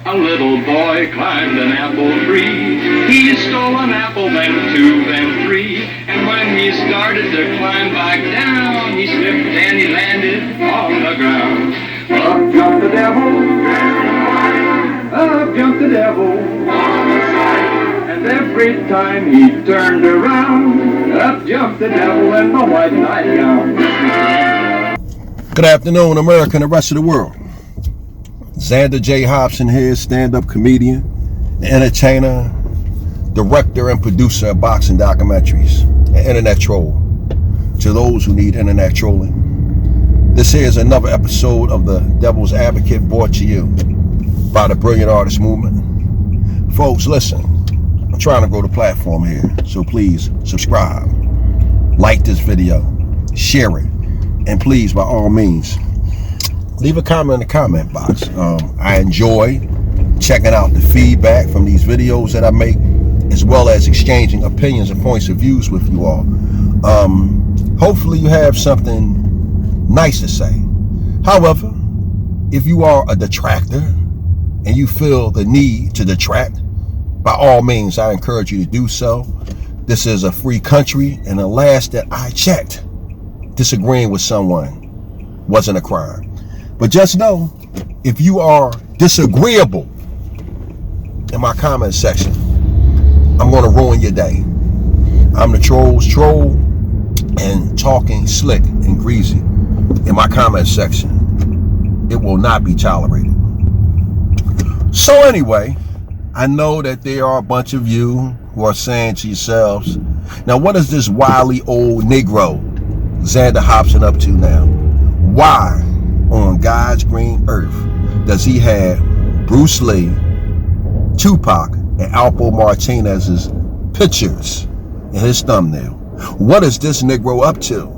A little boy climbed an apple tree. He stole an apple, then two, then three. And when he started to climb back down, he slipped and he landed on the ground. Up jumped the devil, up jumped the devil. And every time he turned around, up jumped the devil in my white nightgown. Good afternoon, America and the rest of the world. Xander J. Hobson here, stand-up comedian, entertainer, director and producer of boxing documentaries, an internet troll. To those who need internet trolling, this here is another episode of the Devil's Advocate, brought to you by the Brilliant Artist Movement. Folks, listen, I'm trying to grow the platform here, so please subscribe, like this video, share it, and please, by all means, leave a comment in the comment box. I enjoy checking out the feedback from these videos that I make, as well as exchanging opinions and points of views with you all. Hopefully you have something nice to say. However, if you are a detractor and you feel the need to detract, by all means, I encourage you to do so. This is a free country, and the last that I checked, disagreeing with someone wasn't a crime. But just know, if you are disagreeable in my comment section, I'm going to ruin your day. I'm the troll's troll, and talking slick and greasy in my comment section, it will not be tolerated. So anyway, I know that there are a bunch of you who are saying to yourselves, now what is this wily old Negro Xander Hobson up to now? Why on God's green earth does he have Bruce Lee, Tupac, and Alpo Martinez's pictures in his thumbnail? What is this Negro up to?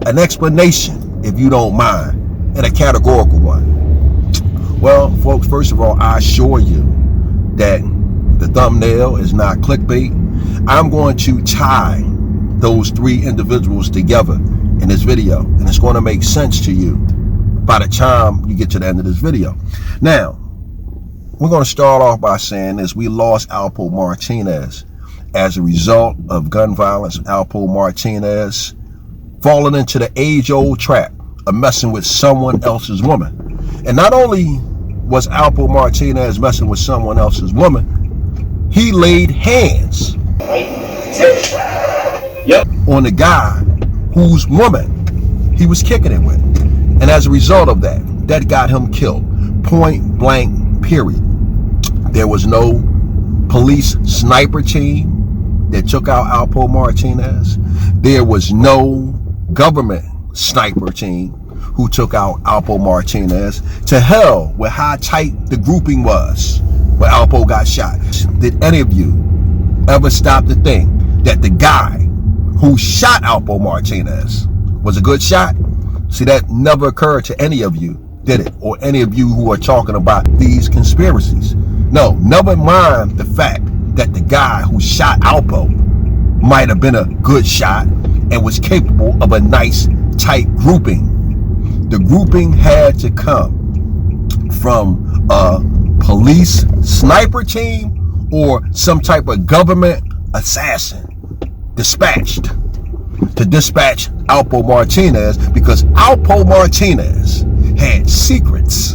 An explanation, if you don't mind, and a categorical one. Well, folks, first of all, I assure you that the thumbnail is not clickbait. I'm going to tie those three individuals together in this video, and it's going to make sense to you by the time you get to the end of this video. Now, we're going to start off by saying this: we lost Alpo Martinez as a result of gun violence. Alpo Martinez falling into the age-old trap of messing with someone else's woman. And not only was Alpo Martinez messing with someone else's woman, he laid hands on the guy whose woman he was kicking it with. And as a result of that, that got him killed. Point blank, period. There was no police sniper team that took out Alpo Martinez. There was no government sniper team who took out Alpo Martinez. To hell with how tight the grouping was when Alpo got shot. Did any of you ever stop to think that the guy who shot Alpo Martinez was a good shot? See, that never occurred to any of you, did it? Or any of you who are talking about these conspiracies. No, never mind the fact that the guy who shot Alpo might have been a good shot and was capable of a nice, tight grouping. The grouping had to come from a police sniper team or some type of government assassin dispatched to dispatch Alpo Martinez, because Alpo Martinez had secrets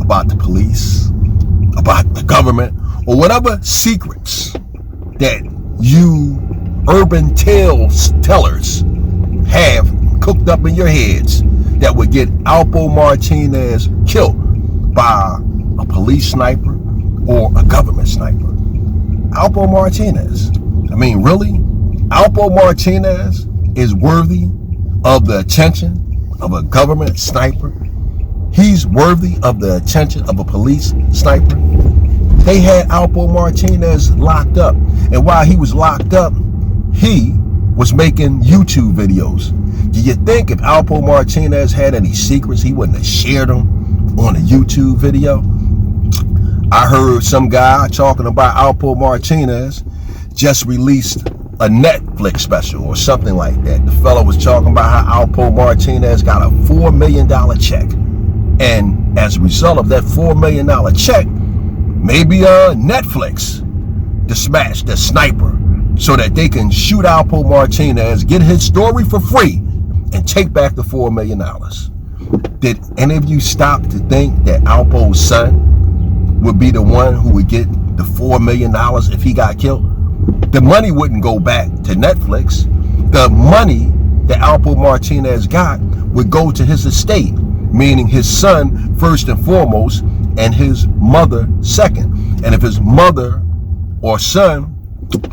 about the police, about the government, or whatever secrets that you urban tellers have cooked up in your heads that would get Alpo Martinez killed by a police sniper or a government sniper. Alpo Martinez, I mean, really? Alpo Martinez is worthy of the attention of a government sniper? He's worthy of the attention of a police sniper? They had Alpo Martinez locked up, and while he was locked up, he was making YouTube videos. Do you think if Alpo Martinez had any secrets, he wouldn't have shared them on a YouTube video? I heard some guy talking about Alpo Martinez just released a Netflix special or something like that. The fellow was talking about how Alpo Martinez got a $4 million check. And as a result of that $4 million check, maybe Netflix to smash the sniper so that they can shoot Alpo Martinez, get his story for free, and take back the $4 million. Did any of you stop to think that Alpo's son would be the one who would get the $4 million if he got killed? The money wouldn't go back to Netflix. The money that Alpo Martinez got would go to his estate, meaning his son first and foremost, and his mother second. And if his mother or son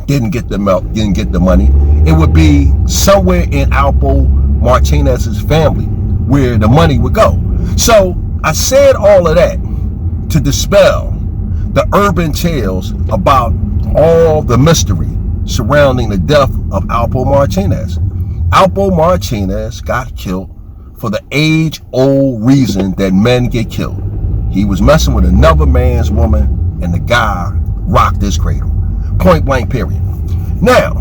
didn't get the money, it would be somewhere in Alpo Martinez's family where the money would go. So I said all of that to dispel the urban tales about all the mystery surrounding the death of Alpo Martinez. Alpo Martinez got killed for the age-old reason that men get killed. He was messing with another man's woman, and the guy rocked his cradle. Point blank, period. Now,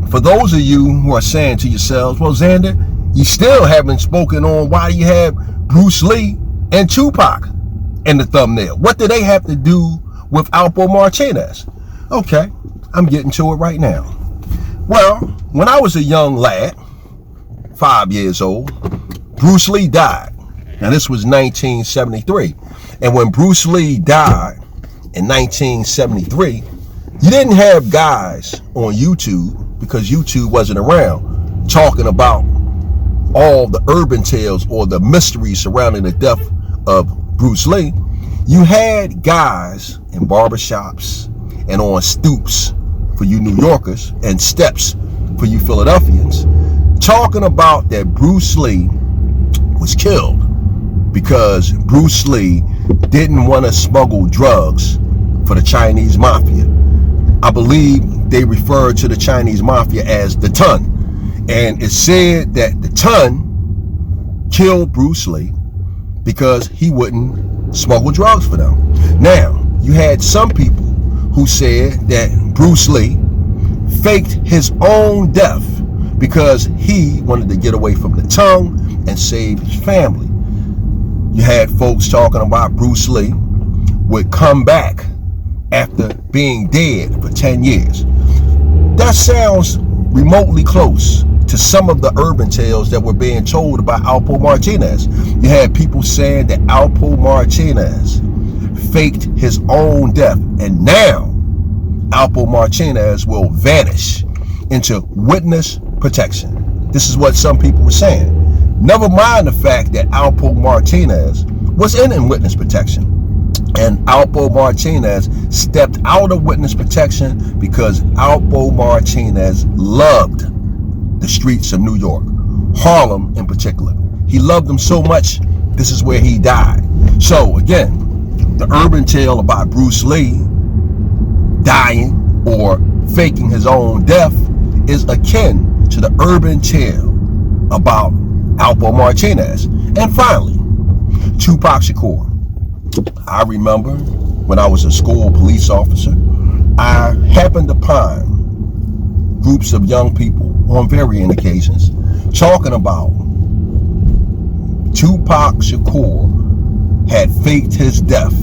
for those of you who are saying to yourselves, well, Xander, you still haven't spoken on why you have Bruce Lee and Tupac in the thumbnail. What do they have to do with Alpo Martinez? Okay, I'm getting to it right now. Well, when I was a young lad, 5 years old, Bruce Lee died. Now, this was 1973. And when Bruce Lee died in 1973, you didn't have guys on YouTube, because YouTube wasn't around, talking about all the urban tales or the mysteries surrounding the death of Bruce Lee. You had guys in barbershops and on stoops for you New Yorkers and steps for you Philadelphians, talking about that Bruce Lee was killed because Bruce Lee didn't want to smuggle drugs for the Chinese mafia. I believe they referred to the Chinese mafia as the Ton. And it said that the Ton killed Bruce Lee because he wouldn't smuggle drugs for them. Now, you had some people who said that Bruce Lee faked his own death because he wanted to get away from the Tongue and save his family. You had folks talking about Bruce Lee would come back after being dead for 10 years. That sounds remotely close to some of the urban tales that were being told about Alpo Martinez. You had people saying that Alpo Martinez faked his own death, and now Alpo Martinez will vanish into witness protection. This is what some people were saying. Never mind the fact that Alpo Martinez was in witness protection. And Alpo Martinez stepped out of witness protection because Alpo Martinez loved the streets of New York, Harlem in particular. He loved them so much, this is where he died. So again, the urban tale about Bruce Lee dying or faking his own death is akin to the urban tale about Alpo Martinez. And finally, Tupac Shakur. I remember when I was a school police officer, I happened upon groups of young people on varying occasions talking about Tupac Shakur had faked his death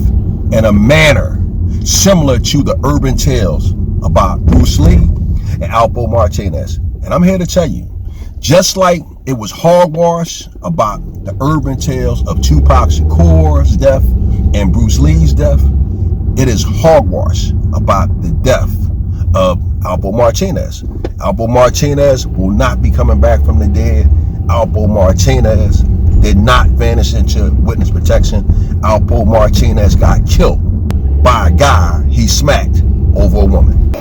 in a manner similar to the urban tales about Bruce Lee and Alpo Martinez. And I'm here to tell you, just like it was hogwash about the urban tales of Tupac Shakur's death and Bruce Lee's death, it is hogwash about the death of Alpo Martinez. Alpo Martinez will not be coming back from the dead. Alpo Martinez did not vanish into witness protection. Alpo Martinez got killed by a guy he smacked over a woman.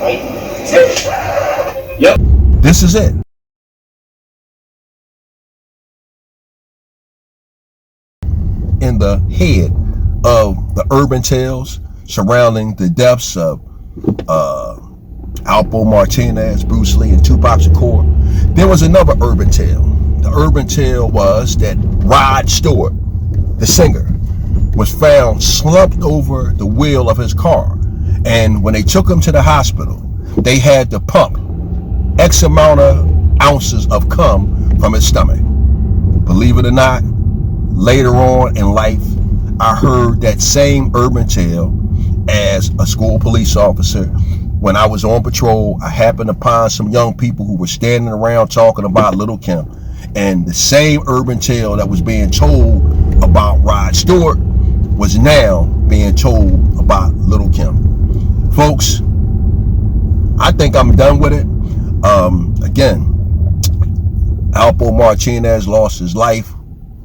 Yep. This is it. In the head of the urban tales surrounding the deaths of Alpo Martinez, Bruce Lee, and Tupac Shakur, there was another urban tale. The urban tale was that Rod Stewart, the singer, was found slumped over the wheel of his car. And when they took him to the hospital, they had to pump X amount of ounces of cum from his stomach. Believe it or not, later on in life, I heard that same urban tale as a school police officer. When I was on patrol, I happened upon some young people who were standing around talking about Little Kim. And the same urban tale that was being told about Rod Stewart was now being told about Little Kim. Folks, I think I'm done with it. Again, Alpo Martinez lost his life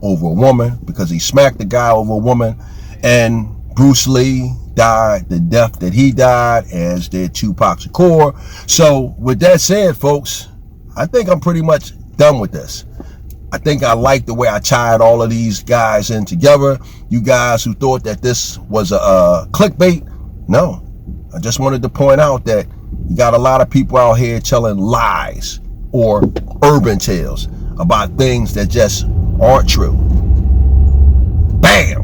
over a woman because he smacked the guy over a woman. And Bruce Lee died the death that he died, as did Tupac Shakur. So with that said, folks, I think I'm pretty much done with this. I think I like the way I tied all of these guys in together. You guys who thought that this was a clickbait, no. I just wanted to point out that you got a lot of people out here telling lies or urban tales about things that just aren't true. Bam!